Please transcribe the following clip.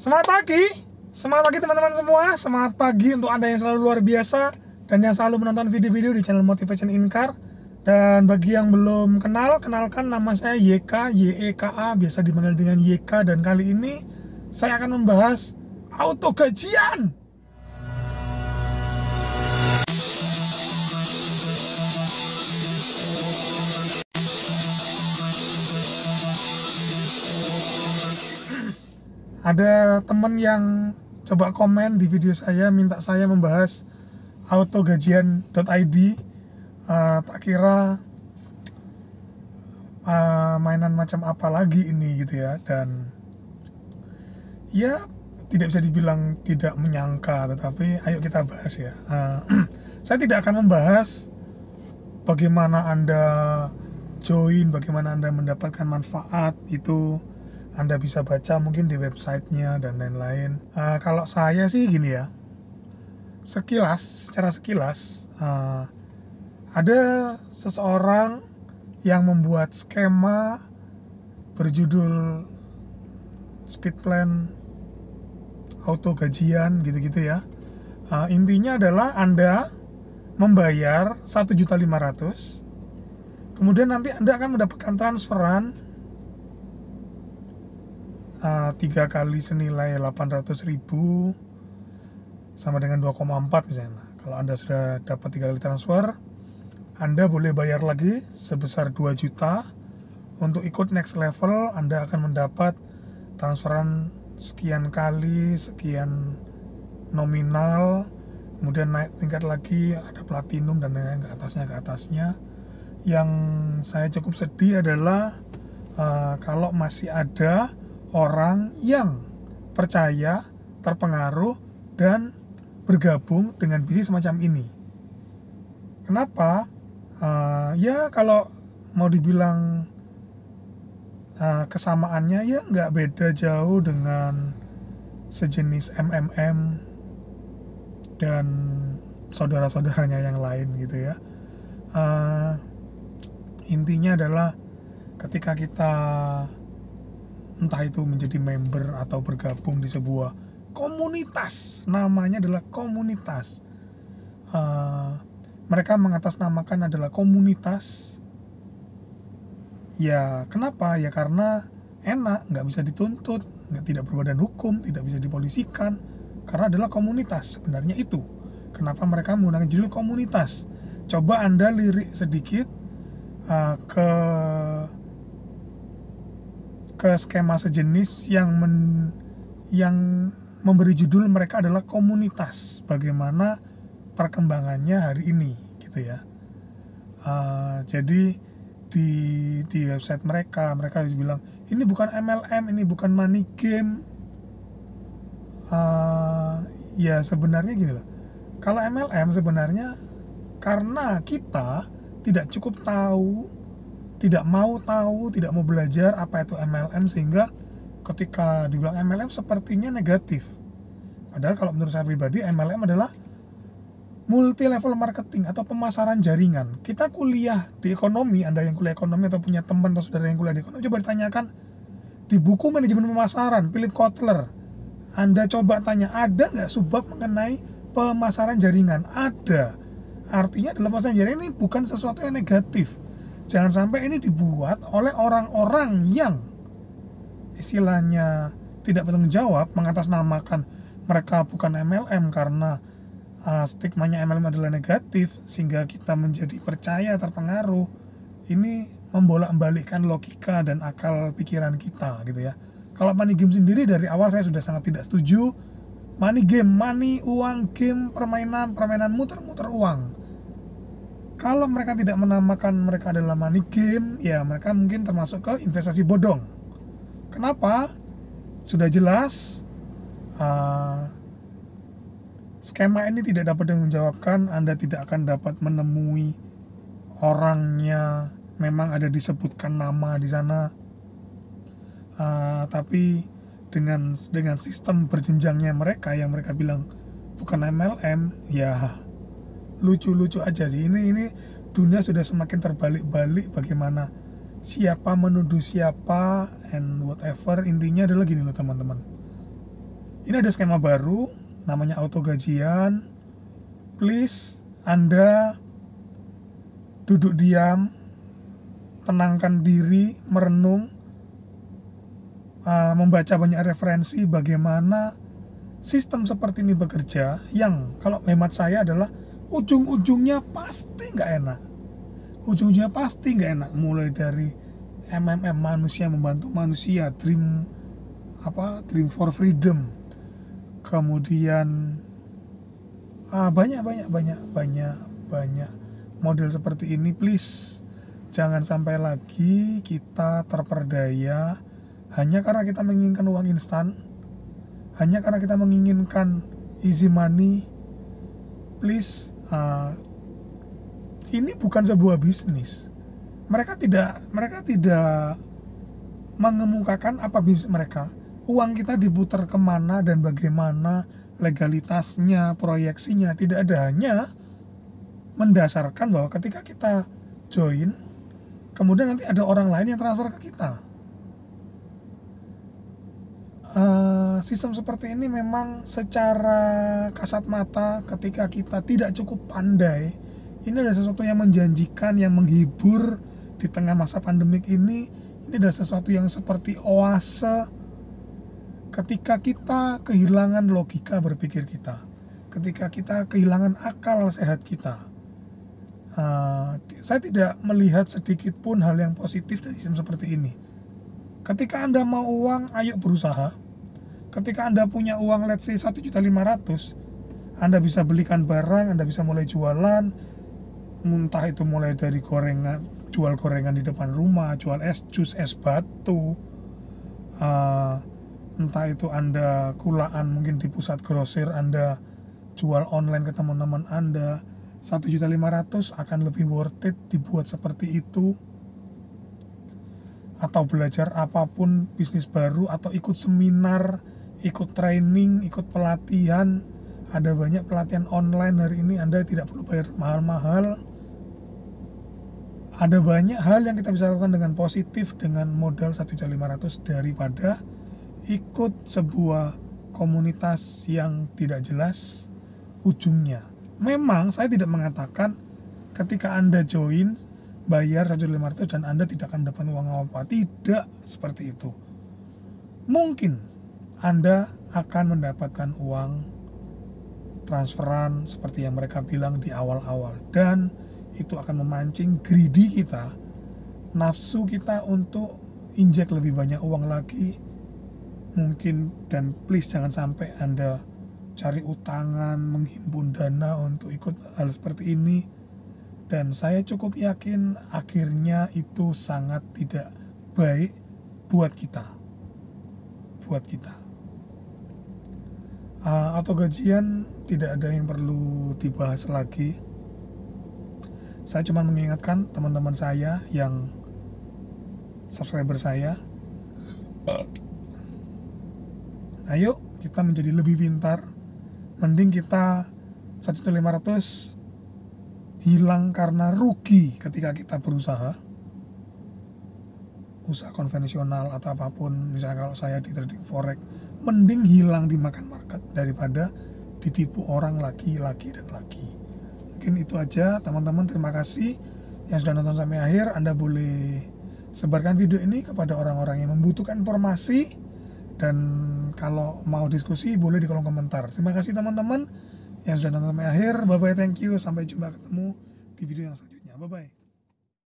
Semangat pagi teman-teman semua. Semangat pagi untuk Anda yang selalu luar biasa dan yang selalu menonton video-video di channel Motivation in Car. Dan bagi yang belum kenal, kenalkan nama saya YK, YEKA, biasa dipanggil dengan YK. Dan kali ini saya akan membahas auto gajian. Ada temen yang coba komen di video saya, minta saya membahas autogajian.id. Tak kira mainan macam apa lagi ini gitu ya. Dan ya tidak bisa dibilang tidak menyangka, tetapi ayo kita bahas ya. Saya tidak akan membahas bagaimana Anda join, bagaimana Anda mendapatkan manfaat itu. Anda bisa baca mungkin di websitenya dan lain-lain. Kalau saya sih gini ya, secara sekilas ada seseorang yang membuat skema berjudul speed plan auto gajian gitu-gitu ya. Intinya adalah Anda membayar 1.500.000, kemudian nanti Anda akan mendapatkan transferan 3 kali senilai 800.000 sama dengan 2,4 misalnya. Kalau Anda sudah dapat 3 kali transfer, Anda boleh bayar lagi sebesar 2 juta. Untuk ikut next level, Anda akan mendapat transferan sekian kali, sekian nominal, kemudian naik tingkat lagi, ada platinum dan lain-lain ke atasnya. Yang saya cukup sedih adalah kalau masih ada orang yang percaya, terpengaruh, dan bergabung dengan bisnis semacam ini. Kenapa? Ya kalau mau dibilang kesamaannya ya nggak beda jauh dengan sejenis MMM dan saudara-saudaranya yang lain gitu ya. Intinya adalah ketika kita entah itu menjadi member atau bergabung di sebuah komunitas, namanya adalah komunitas. Mereka mengatasnamakan adalah komunitas. Ya kenapa? Ya karena enak, nggak bisa dituntut, tidak berbadan hukum, tidak bisa dipolisikan, karena adalah komunitas. Sebenarnya itu kenapa mereka menggunakan judul komunitas. Coba Anda lirik sedikit ke skema sejenis yang memberi judul mereka adalah komunitas. Bagaimana perkembangannya hari ini gitu ya. Jadi di website mereka bilang ini bukan MLM, ini bukan money game. Ya sebenarnya gini loh, kalau MLM sebenarnya karena kita tidak cukup tahu, tidak mau tahu, tidak mau belajar apa itu MLM, sehingga ketika dibilang MLM sepertinya negatif. Padahal kalau menurut saya pribadi, MLM adalah multi level marketing atau pemasaran jaringan. Kita kuliah di ekonomi, Anda yang kuliah ekonomi atau punya teman atau saudara yang kuliah di ekonomi, coba ditanyakan di buku manajemen pemasaran Philip Kotler, Anda coba tanya, ada nggak subbab mengenai pemasaran jaringan? Ada. Artinya dalam pemasaran jaringan ini bukan sesuatu yang negatif. Jangan sampai ini dibuat oleh orang-orang yang istilahnya tidak bertanggung jawab, mengatasnamakan mereka bukan MLM karena stigmanya MLM adalah negatif, sehingga kita menjadi percaya, terpengaruh. Ini membolak-balikkan logika dan akal pikiran kita gitu ya. Kalau money game sendiri dari awal saya sudah sangat tidak setuju. Money game, money, uang, game, permainan muter-muter uang. Kalau mereka tidak menamakan mereka adalah money game, ya mereka mungkin termasuk ke investasi bodong. Kenapa? Sudah jelas skema ini tidak dapat menjawabkan. Anda tidak akan dapat menemui orangnya, memang ada disebutkan nama di sana, tapi dengan sistem berjenjangnya mereka yang mereka bilang bukan MLM, ya lucu-lucu aja sih. Ini dunia sudah semakin terbalik-balik, bagaimana siapa menuduh siapa and whatever. Intinya adalah gini loh teman-teman, Ini ada skema baru namanya auto gajian. Please Anda duduk diam, tenangkan diri, merenung, membaca banyak referensi bagaimana sistem seperti ini bekerja, yang kalau hemat saya adalah ujung-ujungnya pasti nggak enak. Ujung-ujungnya pasti nggak enak, mulai dari MMM, manusia membantu manusia, dream for freedom, kemudian banyak model seperti ini. Please jangan sampai lagi kita terperdaya hanya karena kita menginginkan uang instan, hanya karena kita menginginkan easy money. Please, ini bukan sebuah bisnis. Mereka tidak mengemukakan apa bisnis mereka. Uang kita diputar kemana dan bagaimana legalitasnya, proyeksinya, tidak ada. Hanya mendasarkan bahwa ketika kita join, kemudian nanti ada orang lain yang transfer ke kita. Sistem seperti ini memang secara kasat mata, ketika kita tidak cukup pandai, ini adalah sesuatu yang menjanjikan, yang menghibur di tengah masa pandemik ini. Ini adalah sesuatu yang seperti oase ketika kita kehilangan logika berpikir kita, ketika kita kehilangan akal sehat kita. Saya tidak melihat sedikit pun hal yang positif dari sistem seperti ini. Ketika Anda mau uang, ayo berusaha. Ketika Anda punya uang, let's say 1.500.000, Anda bisa belikan barang, Anda bisa mulai jualan, entah itu mulai dari gorengan, jual gorengan di depan rumah, jual es jus, es batu, entah itu Anda kulaan mungkin di pusat grosir, Anda jual online ke teman-teman Anda. 1.500.000 akan lebih worth it dibuat seperti itu. Atau belajar apapun, bisnis baru, atau ikut seminar, ikut training, ikut pelatihan. Ada banyak pelatihan online hari ini, Anda tidak perlu bayar mahal-mahal. Ada banyak hal yang kita bisa lakukan dengan positif dengan modal 1.500.000 daripada ikut sebuah komunitas yang tidak jelas ujungnya. Memang saya tidak mengatakan ketika Anda join bayar 1.500.000 dan Anda tidak akan dapat uang apa-apa. Tidak seperti itu. Mungkin Anda akan mendapatkan uang transferan seperti yang mereka bilang di awal-awal, dan itu akan memancing greedy kita, nafsu kita untuk injek lebih banyak uang lagi mungkin. Dan please jangan sampai Anda cari utangan, menghimpun dana untuk ikut hal seperti ini. Dan saya cukup yakin akhirnya itu sangat tidak baik buat kita. Auto gajian tidak ada yang perlu dibahas lagi. Saya cuma mengingatkan teman-teman saya yang subscriber saya, ayo kita menjadi lebih pintar. Mending kita 1.500.000 hilang karena rugi ketika kita berusaha, usaha konvensional atau apapun. Misalnya kalau saya di trading forex, mending hilang dimakan market daripada ditipu orang lagi dan lagi. Mungkin itu aja teman-teman. Terima kasih yang sudah nonton sampai akhir. Anda boleh sebarkan video ini kepada orang-orang yang membutuhkan informasi, dan kalau mau diskusi boleh di kolom komentar. Terima kasih teman-teman yang sudah nonton sampai akhir. Bye bye, thank you, sampai jumpa, ketemu di video yang selanjutnya. Bye bye.